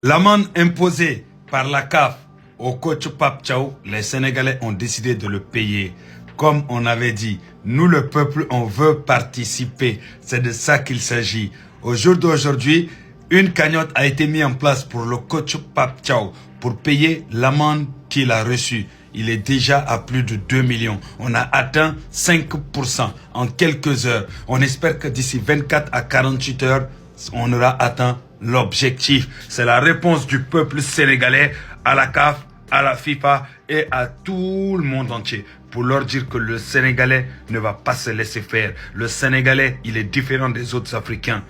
L'amende imposée par la CAF au coach Pape Thiaw, les Sénégalais ont décidé de le payer. Comme on avait dit, nous le peuple, on veut participer. C'est de ça qu'il s'agit. Au jour d'aujourd'hui, une cagnotte a été mise en place pour le coach Pape Thiaw pour payer l'amende qu'il a reçue. Il est déjà à plus de 2 millions. On a atteint 5% en quelques heures. On espère que d'ici 24 à 48 heures, on aura atteint l'objectif. C'est la réponse du peuple sénégalais à la CAF, à la FIFA et à tout le monde entier pour leur dire que le Sénégalais ne va pas se laisser faire. Le Sénégalais, il est différent des autres Africains.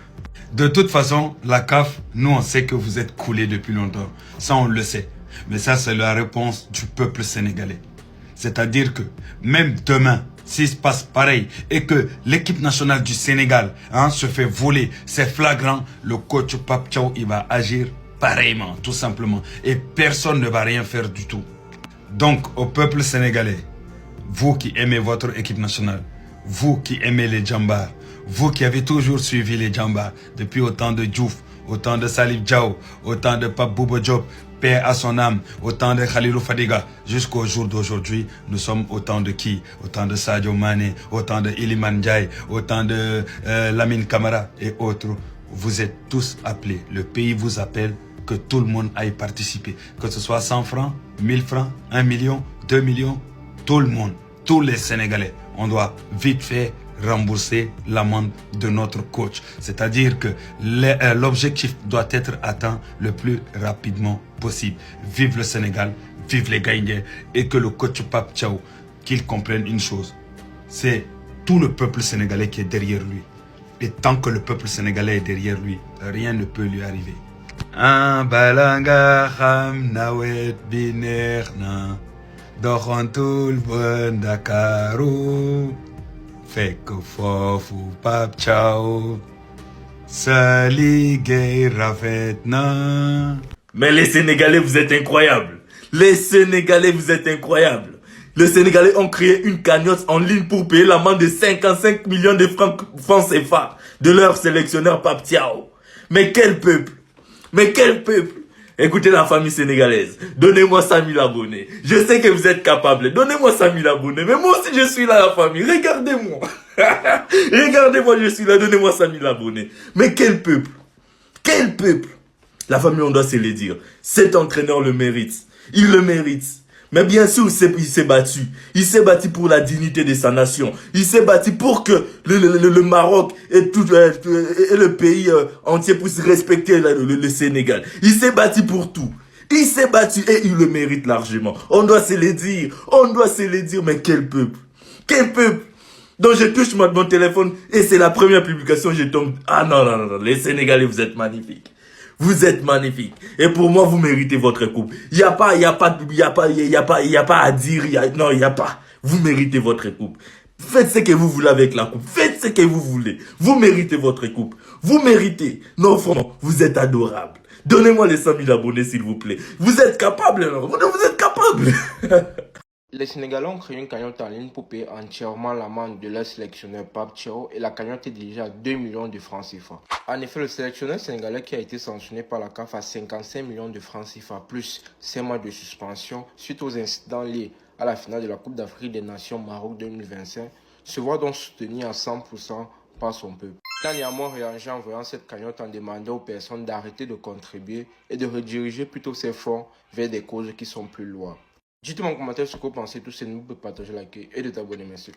De toute façon, la CAF, nous on sait que vous êtes coulés depuis longtemps. Ça on le sait. Mais ça c'est la réponse du peuple sénégalais. C'est-à-dire que même demain, s'il se passe pareil et que l'équipe nationale du Sénégal se fait voler, c'est flagrant, le coach Pape Thiaw, il va agir pareillement, tout simplement. Et personne ne va rien faire du tout. Donc, au peuple sénégalais, vous qui aimez votre équipe nationale, vous qui aimez les Djambars, vous qui avez toujours suivi les Djambars depuis autant de Diouf, autant de Salif Diao, autant de Pape Bouba Diop, paix à son âme, autant de Khalilou Fadiga, jusqu'au jour d'aujourd'hui, nous sommes autant de qui? Autant de Sadio Mané, autant de Iliman Ndiaye, autant de Lamine Camara et autres. Vous êtes tous appelés. Le pays vous appelle, que tout le monde aille participer. Que ce soit 100 francs, 1000 francs, 1 million, 2 millions, tout le monde, tous les Sénégalais, on doit vite fait rembourser l'amende de notre coach. C'est-à-dire que l'objectif doit être atteint le plus rapidement possible. Vive le Sénégal, vive les Gaïndés et que le coach Pape Thiaw, qu'il comprenne une chose. C'est tout le peuple sénégalais qui est derrière lui. Et tant que le peuple sénégalais est derrière lui, rien ne peut lui arriver. Balanga xam nawet bi neex na doxantul ba Ndakaaru fekk foofu Pape Thiaw sa liggéey rafet na. Mais les Sénégalais, vous êtes incroyables. Les Sénégalais, vous êtes incroyables. Les Sénégalais ont créé une cagnotte en ligne pour payer l'amende de 55 millions de francs CFA de leur sélectionneur Pape Thiaw. Mais quel peuple! Mais quel peuple! Écoutez la famille sénégalaise, donnez-moi 100 000 abonnés. Je sais que vous êtes capables, donnez-moi 100 000 abonnés. Mais moi aussi je suis là la famille, regardez-moi. Regardez-moi, je suis là, donnez-moi 100 000 abonnés. Mais quel peuple! Quel peuple! La famille, on doit se le dire. Cet entraîneur le mérite. Il le mérite. Mais bien sûr, il s'est battu. Il s'est battu pour la dignité de sa nation. Il s'est battu pour que le Maroc et le pays entier puissent respecter le Sénégal. Il s'est battu pour tout. Il s'est battu et il le mérite largement. On doit se le dire. On doit se le dire. Mais quel peuple! Quel peuple! Donc je touche mon téléphone et c'est la première publication, je tombe. Ah non, non, non, les Sénégalais, vous êtes magnifiques. Vous êtes magnifiques. Et pour moi, vous méritez votre coupe. Il n'y a pas à dire. Non, il n'y a pas. Vous méritez votre coupe. Faites ce que vous voulez avec la coupe. Faites ce que vous voulez. Vous méritez votre coupe. Vous méritez. Non, franchement, vous êtes adorables. Donnez-moi les 100 000 abonnés, s'il vous plaît. Vous êtes capables, non? Vous êtes capables. Les Sénégalais ont créé une cagnotte en ligne pour payer entièrement l'amende de leur sélectionneur Pape Thiaw et la cagnotte est déjà à 2 millions de francs CFA. En effet, le sélectionneur sénégalais qui a été sanctionné par la CAF à 55 millions de francs CFA plus 5 mois de suspension suite aux incidents liés à la finale de la Coupe d'Afrique des Nations Maroc 2025 se voit donc soutenu à 100% par son peuple. Dernièrement réagi en voyant cette cagnotte en demandant aux personnes d'arrêter de contribuer et de rediriger plutôt ces fonds vers des causes qui sont plus loin. Dites-moi en commentaire ce que vous pensez de tous ces nouveaux, partager, liker et de t'abonner, merci.